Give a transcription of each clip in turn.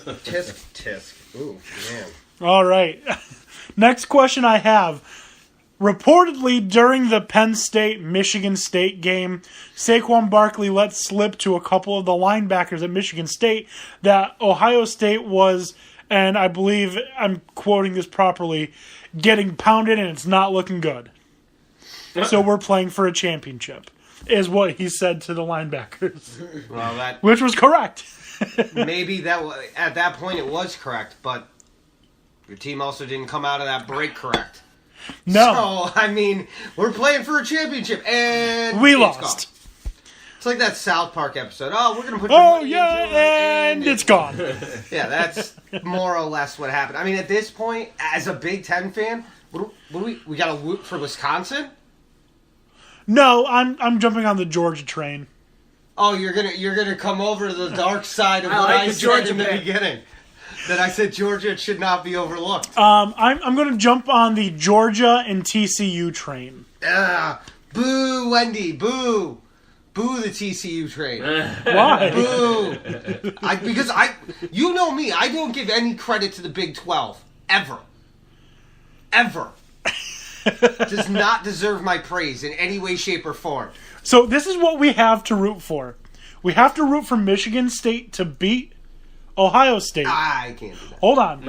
Tisk. Ooh, man. All right. Next question I have. Reportedly, during the Penn State-Michigan State game, Saquon Barkley let slip to a couple of the linebackers at Michigan State that Ohio State was, and I believe I'm quoting this properly, getting pounded and it's not looking good. So we're playing for a championship, is what he said to the linebackers. Well, which was correct. Maybe at that point it was correct, but your team also didn't come out of that break correct. No. So, I mean, we're playing for a championship, and we it's lost. Gone. It's like that South Park episode. Oh, we're going to put and it's gone. Yeah, that's more or less what happened. I mean, at this point, as a Big Ten fan, what do we got to root for Wisconsin? No, I'm jumping on the Georgia train. Oh, you're gonna come over to the dark side of what I said in the beginning. That I said Georgia should not be overlooked. I'm going to jump on the Georgia and TCU train. Boo, Wendy, boo. Boo the TCU train. Why? Boo. Because you know me, I don't give any credit to the Big 12. Ever. Does not deserve my praise in any way, shape, or form. So this is what we have to root for. We have to root for Michigan State to beat Ohio State. I can't do that. Hold on.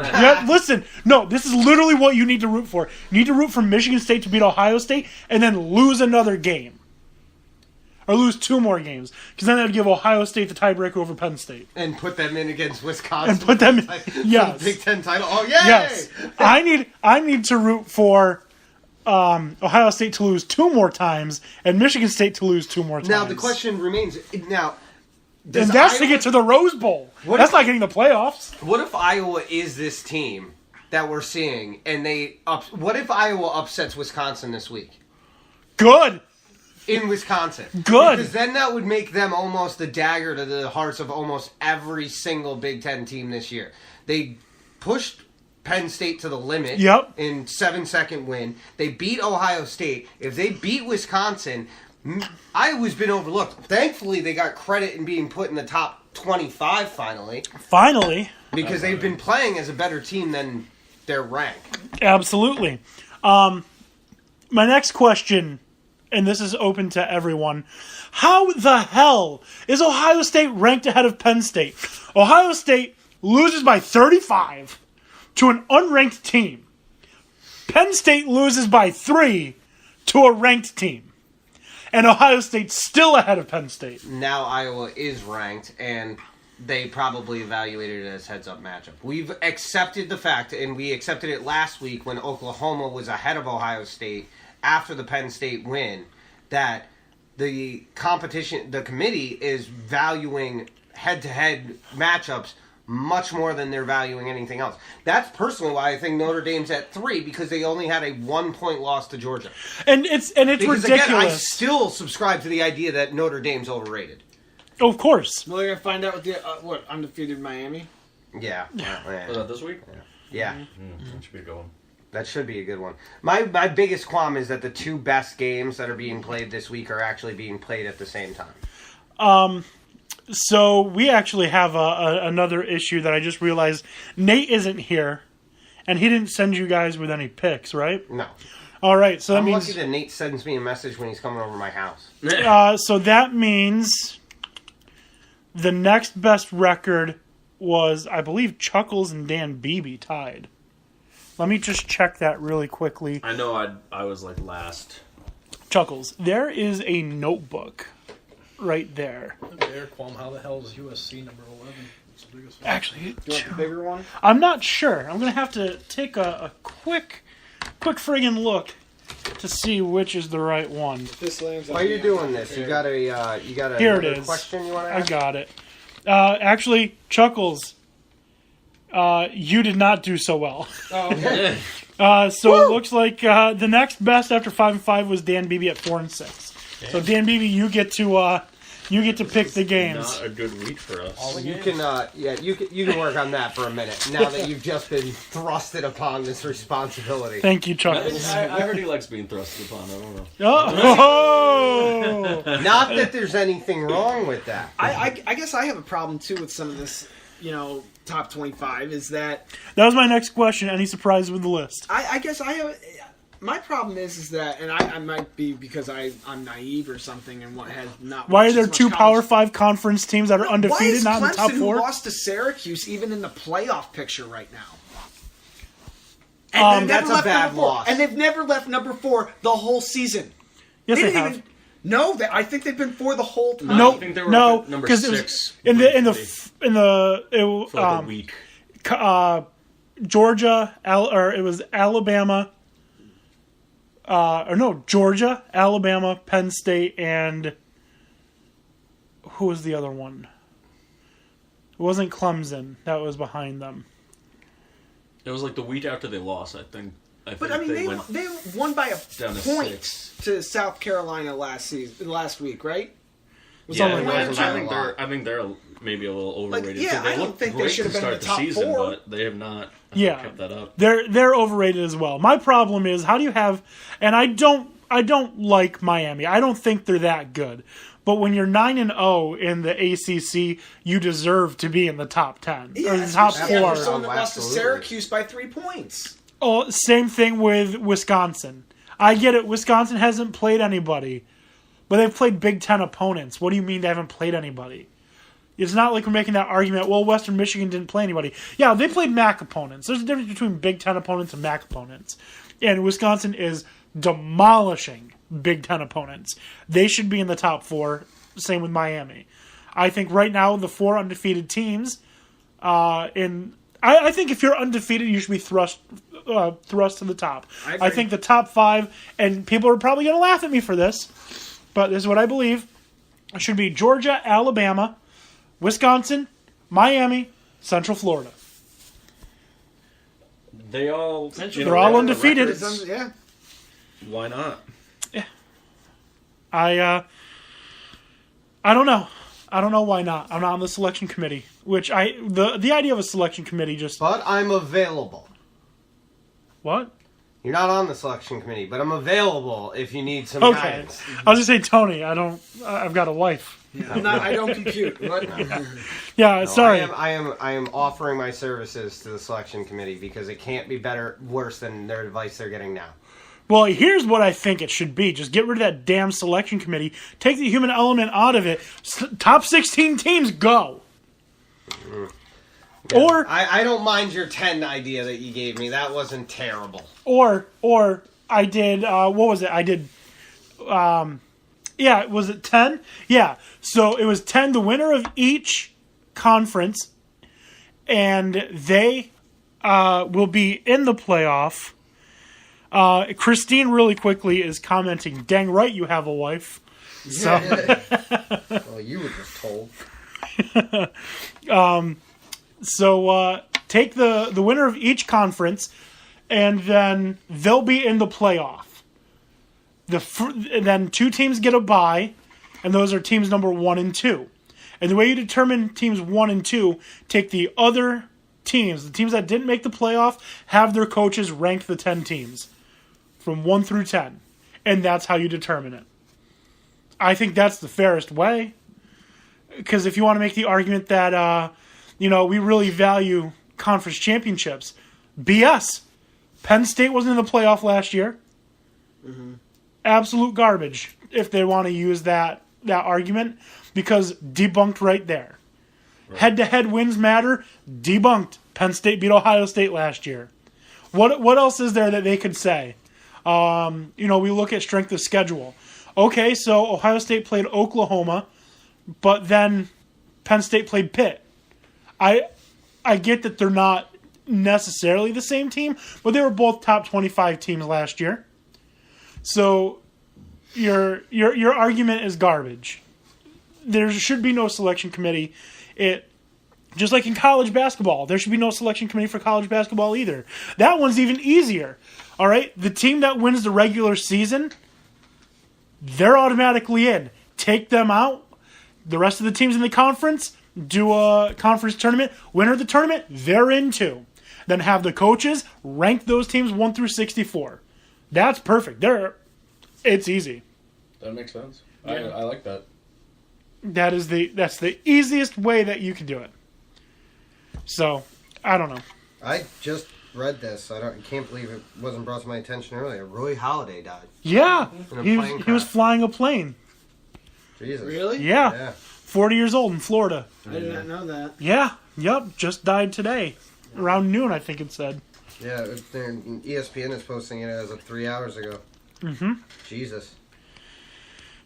Listen. No, this is literally what you need to root for. You need to root for Michigan State to beat Ohio State and then lose another game. Or lose 2 more games. Because then that would give Ohio State the tiebreaker over Penn State. And put them in against Wisconsin. And put them in. Yes. For the Big Ten title. Oh, yay! Yes. I need to root for Ohio State to lose 2 more times and Michigan State to lose 2 more times. Now, the question remains. And that's to get to the Rose Bowl. That's not getting the playoffs. What if Iowa is this team that we're seeing, and what if Iowa upsets Wisconsin this week? Good. In Wisconsin. Good. Because then that would make them almost the dagger to the hearts of almost every single Big Ten team this year. They pushed Penn State to the limit in 7-second win. They beat Ohio State. If they beat Wisconsin, Iowa's been overlooked. Thankfully, they got credit in being put in the top 25 finally. Finally. Because they've been playing as a better team than their rank. Absolutely. My next question, and this is open to everyone. How the hell is Ohio State ranked ahead of Penn State? Ohio State loses by 35 to an unranked team. Penn State loses by 3 to a ranked team. And Ohio State's still ahead of Penn State. Now Iowa is ranked, and they probably evaluated it as heads-up matchup. We've accepted the fact, and we accepted it last week when Oklahoma was ahead of Ohio State after the Penn State win, that the committee is valuing head-to-head matchups much more than they're valuing anything else. That's personally why I think Notre Dame's at 3, because they only had a 1-point loss to Georgia. And it's because, ridiculous. Again, I still subscribe to the idea that Notre Dame's overrated. Oh, of course. Well, they're gonna find out with the undefeated Miami. Yeah. Was that this week? Yeah. That should be a good one. That should be a good one. My biggest qualm is that the 2 best games that are being played this week are actually being played at the same time. So we actually have another issue that I just realized. Nate isn't here, and he didn't send you guys with any picks, right? No. All right, so that I'm means lucky that Nate sends me a message when he's coming over my house. So that means the next best record was, I believe, Chuckles and Dan Beebe tied. Let me just check that really quickly. I know I was like last. Chuckles, there is a notebook right there. How the hell is USC number 11? It's the biggest one. Actually, Do you want the bigger one? I'm not sure. I'm going to have to take a quick friggin' look to see which is the right one. This lands. Why are you doing this? You got a Here it is. question you want to ask? I got it. Actually, Chuckles, you did not do so well. Oh, okay. So it looks like the next best after 5-5 was Dan Beebe at 4-6. So Dan Beebe, you get to pick the games. Not a good week for us. You can work on that for a minute now that you've just been thrusted upon this responsibility. Thank you, Chuckles. I heard he likes being thrusted upon. I don't know. Oh! Not that there's anything wrong with that. I guess I have a problem too with some of this top 25 is that That was my next question. Any surprises with the list? I guess I have. My problem is that, and I might be because I'm naive or something, and what has not. Why are watched there as much two college- Power 5 conference teams that are Why undefeated, is not in the top Clemson, 4? who lost to Syracuse, even in the playoff picture right now? And they've that's never a left bad number 4. loss. And they've never left number 4 the whole season. Yes, they didn't have. even. No, I think they've been 4 the whole time. I think they were No, up at number because it was 6 in the for like a week. Georgia, or it was Alabama, Georgia, Alabama, Penn State, and who was the other one? It wasn't Clemson that was behind them. It was like the week after they lost, I think. But I mean, they won by a down to point 6. to South Carolina last week, right? Was Yeah, that it one wasn't matchup? that long. I think they're maybe a little overrated. yeah, They I don't looked think they great should have to been in start the top season, 4. but they have not kept that up. They're overrated as well. My problem is, how do you have? And I don't like Miami. I don't think they're that good. But when you're 9-0 in the ACC, you deserve to be in the top 10 or the top especially 4. after someone that lost to Absolutely. Syracuse by 3 points. Oh, same thing with Wisconsin. I get it. Wisconsin hasn't played anybody, but they've played Big Ten opponents. What do you mean they haven't played anybody? It's not like we're making that argument, well, Western Michigan didn't play anybody. Yeah, they played MAC opponents. There's a difference between Big Ten opponents and MAC opponents. And Wisconsin is demolishing Big Ten opponents. They should be in the top 4. Same with Miami. I think right now the 4 undefeated teams I think if you're undefeated, you should be thrust to the top. I think the top 5, and people are probably going to laugh at me for this, but this is what I believe, should be Georgia, Alabama, Wisconsin, Miami, Central Florida. They're all undefeated. Yeah. Why not? I don't know. I don't know why not. I'm not on the selection committee, which the idea of a selection committee just... But I'm available. What? You're not on the selection committee, but I'm available if you need some Okay. guidance. I was just saying, Tony, I've got a wife. I don't compute. What? Yeah, No, sorry. I am offering my services to the selection committee because it can't be worse than their advice they're getting now. Well, here's what I think it should be. Just get rid of that damn selection committee. Take the human element out of it. Top 16 teams, go. Yeah. Or I don't mind your 10 idea that you gave me. That wasn't terrible. or I did, what was it? I did, was it 10? Yeah. So it was 10, the winner of each conference, and they will be in the playoff. Christine really quickly is commenting, dang right you have a wife. So Well, you were just told. So take the winner of each conference, and then they'll be in the playoff. Then 2 teams get a bye, and those are teams number 1 and 2. And the way you determine teams 1 and 2, take the other teams, the teams that didn't make the playoff, have their coaches rank the 10 teams from 1 through 10. And that's how you determine it. I think that's the fairest way. Because if you want to make the argument that, we really value conference championships, BS. Penn State wasn't in the playoff last year. Mm-hmm. Absolute garbage if they want to use that argument, because debunked right there. Right. Head-to-head wins matter, debunked. Penn State beat Ohio State last year. What else is there that they could say? We look at strength of schedule. Okay, so Ohio State played Oklahoma, but then Penn State played Pitt. I get that they're not necessarily the same team, but they were both top 25 teams last year. So your argument is garbage. There should be no selection committee. Just like in college basketball, there should be no selection committee for college basketball either. That one's even easier. All right, the team that wins the regular season, they're automatically in. Take them out. The rest of the teams in the conference, do a conference tournament. Winner of the tournament, they're in too. Then have the coaches rank those teams 1 through 64. That's perfect. It's easy. That makes sense. Yeah. I like that. That's the easiest way that you can do it. So, I don't know. I just read this. I can't believe it wasn't brought to my attention earlier. Roy Halladay died. Yeah, In a he plane was crash. flying a plane. Jesus. Really? Yeah, Yeah. 40 years old in Florida. I did not know that. Yeah, yep, just died today. Around noon, I think it said. Yeah, ESPN is posting it as of 3 hours ago. Mm-hmm. Jesus.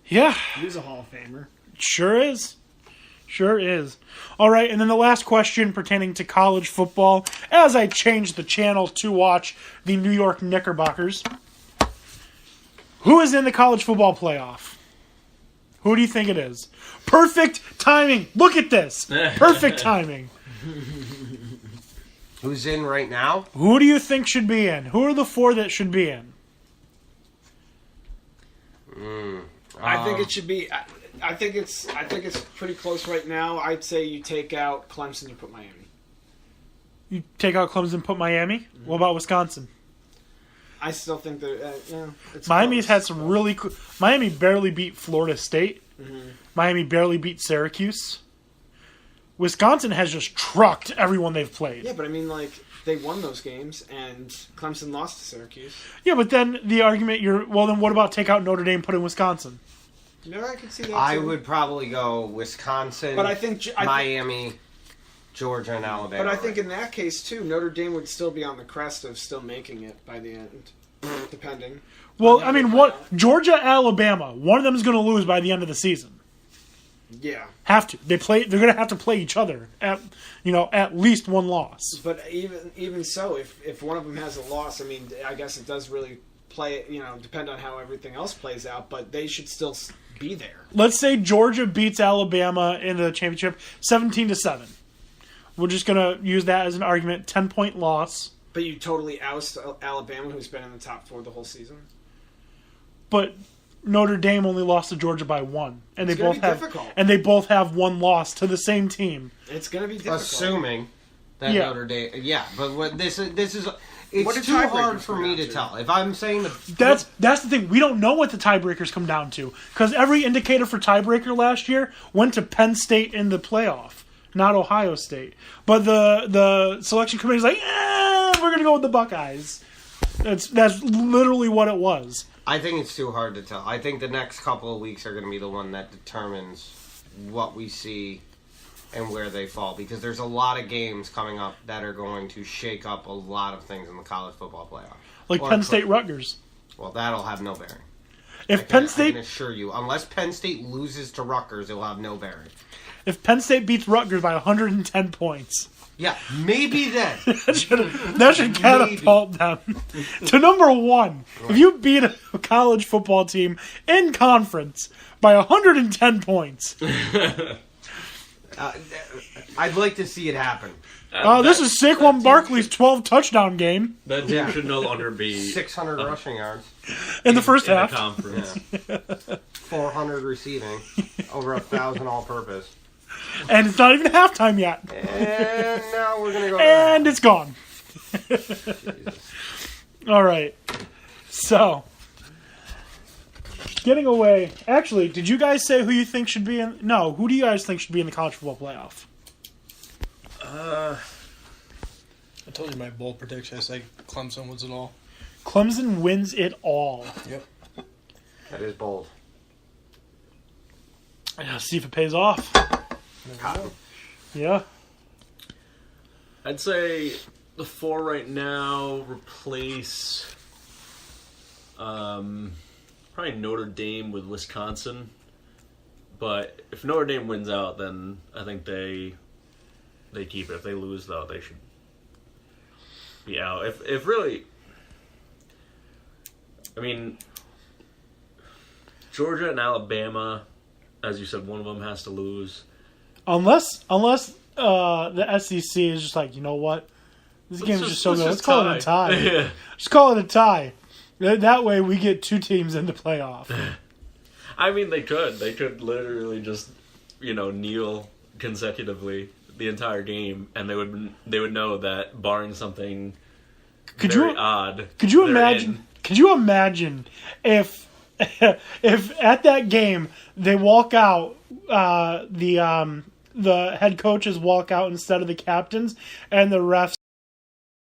Yeah, He was a Hall of Famer. sure is. Sure is. All right, and then the last question pertaining to college football. As I changed the channel to watch the New York Knickerbockers, who is in the college football playoff? Who do you think it is? Perfect timing. Look at this. Perfect timing. Who's in right now? Who do you think should be in? Who are the 4 that should be in? I think it should be. I think it's pretty close right now. I'd say you take out Clemson, you put Miami. You take out Clemson, put Miami. What about Wisconsin? I still think that it's Miami's close. had some really cool. Miami barely beat Florida State. Miami barely beat Syracuse. Wisconsin has just trucked everyone they've played. Yeah, but I mean, like, they won those games, and Clemson lost to Syracuse. Yeah, but then the argument then what about take out Notre Dame, put in Wisconsin? You know, I could see that. I too. would probably go Wisconsin, But I think Miami, Georgia, and Alabama. But I think in that case too, Notre Dame would still be on the crest of still making it by the end, depending. Well, on I mean, how they what play Georgia, Alabama, one of them is going to lose by the end of the season. out. Yeah, Have to. They're going to have to play each other at least one loss. but even so, if one of them has a loss, I mean, I guess it does really play. Depend on how everything else plays out. But they should still be there. Let's say Georgia beats Alabama in the championship 17-7. We're just going to use that as an argument. 10-point loss. But you totally oust Alabama, who's been in the top 4 the whole season. But Notre Dame only lost to Georgia by 1, and It's they gonna both be have difficult. and they both have one loss to the same team. It's going to be difficult. assuming that Yeah. Notre Dame. Yeah, but what this is. What It's do too tiebreakers hard for come me down to to? tell. If I'm saying That's the thing. We don't know what the tiebreakers come down to because every indicator for tiebreaker last year went to Penn State in the playoff, not Ohio State. But the selection committee is like, we're going to go with the Buckeyes. That's literally what it was. I think it's too hard to tell. I think the next couple of weeks are going to be the one that determines what we see and where they fall, because there's a lot of games coming up that are going to shake up a lot of things in the college football playoff. Like Or Penn State Rutgers. Well, that'll have no bearing. If I Penn can State assure you, unless Penn State loses to Rutgers, it will have no bearing. if Penn State beats Rutgers by 110 points, Yeah, maybe then. that should catapult them to number 1. If you beat a college football team in conference by 110 points, I'd like to see it happen. this is Saquon Barkley's 12 touchdown game That team should no longer be 600 rushing yards, in the first in half. the conference. 400 receiving, over 1,000 all-purpose. And it's not even halftime yet. And now we're going to go to And it's gone. All right. So, getting away. Actually, did you guys say who you think should be in? No, who do you guys think should be in the college football playoff? I told you my bold prediction. I said Clemson wins it all. Clemson wins it all. Yep. That is bold. See if it pays off. Cotton. Yeah. I'd say the 4 right now replace probably Notre Dame with Wisconsin. But if Notre Dame wins out, then I think they keep it. If they lose, though, they should be out. If really, I mean, Georgia and Alabama, as you said, one of them has to lose. Unless the SEC is just like, you know what? This game is just so good. Let's call it a tie. Yeah. Just call it a tie. That way we get 2 teams in the playoff. I mean, they could. They could literally just, kneel consecutively the entire game, and they would know that barring something very odd. Could you they're imagine? in. Could you imagine if at that game they walk out the the head coaches walk out instead of the captains, and the refs